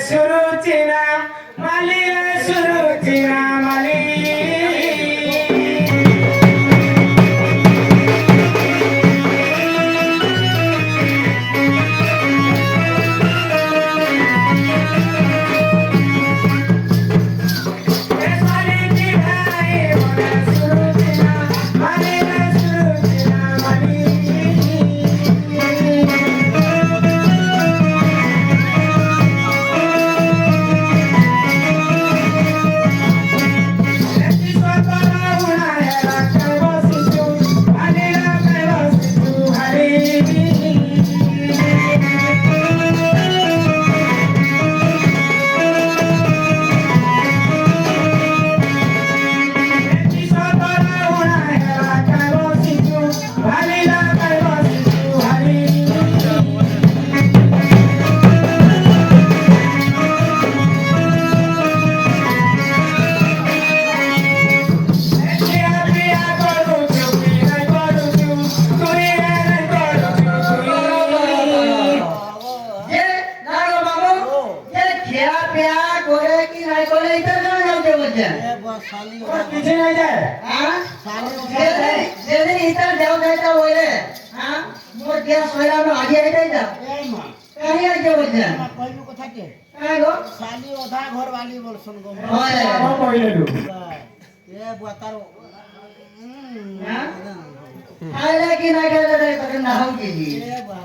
सुरुचिना माली सुरुचिना माली पीछे नहीं जाए हां जे इधर जाओ जाता होले हां मोर क्या सोया में आगे आई जाए कहीं आगे बोलते हैं कोई को থাকে गो साली ओधा घर वाली बोल सुन गो हां पहिले दो ये बुआतारो हां आले कि ना गेले तो ना हम की ए बा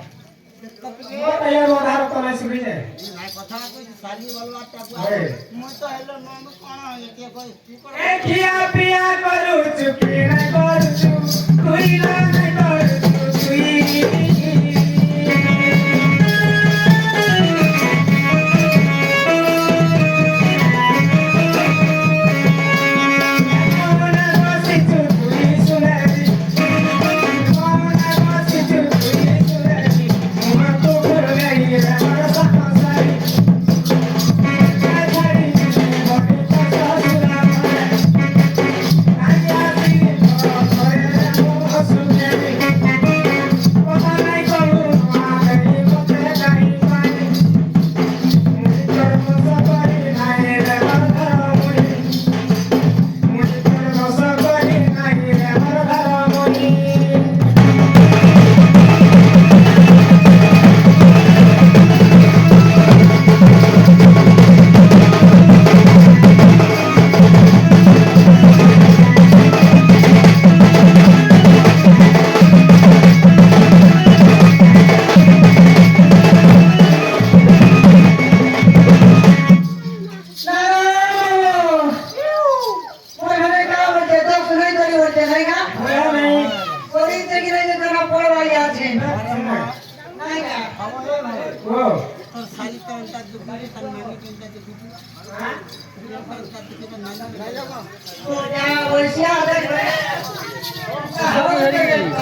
तैयार ओधा तो नहीं सुबी जाए ना कथा कोई साली बोलवाटा मु तो हेलो नाम कोन के कोई ए खिया पिया करू चुकी ना करू कोई ना करू तुई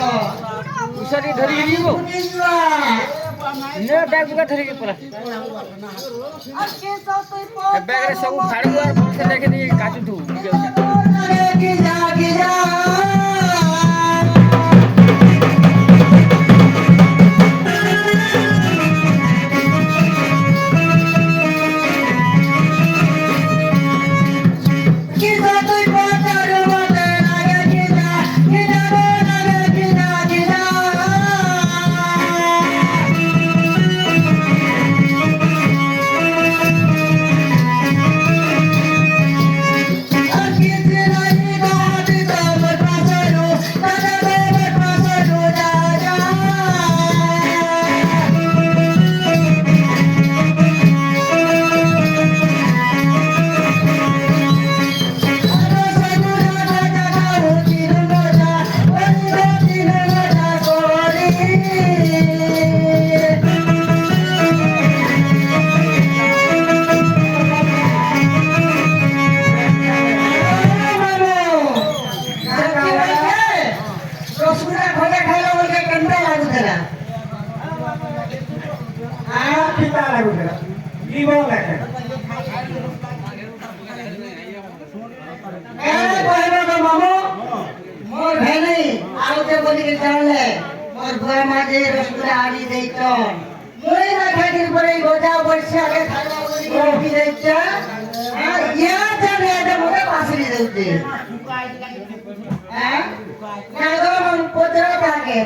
उसारी धरी गेली गो ने बैग बुका धरी के पला बैग रे सब फाड़ी और फोन से लेके दी काटू तू मोर बुआ माजे रसगुल्ला आनी देई तो मुई ना खातिर पड़े गोजा वर्ष आगे खाला बोली रोटी द्यायच्या याच्या वेळेच्या मोठ्या पासरी द्यायचे नाही गं मग पोचरा टाके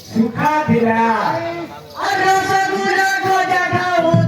सुखा दिला रसगुल्ला ध्वजा ठाऊ